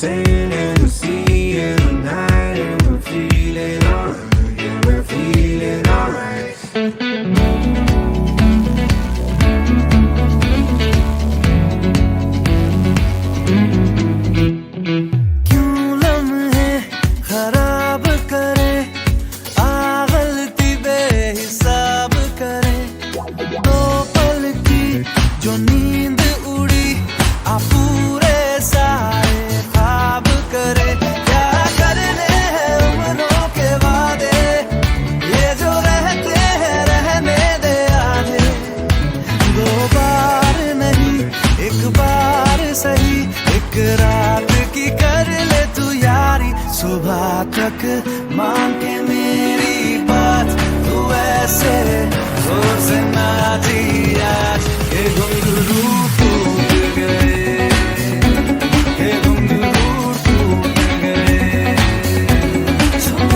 sand and the sea and the night, and we're feeling alright. Yeah, we're feeling alright. क्यों लम्हे खराब करे, आ गलती बेहिसाब करे, दो पल की जो नींद उड़ी, आ पूरे सारे ख्वाब करे। क्या करने हैं उम्रों के वादे, ये जो रहते हैं रहने दे आधे। दो बार नहीं एक बार सही, एक रात की कर ले तू यारी। सुबह तक मान के मेरी बात, तू ऐसे जोर से ना जी आज, ये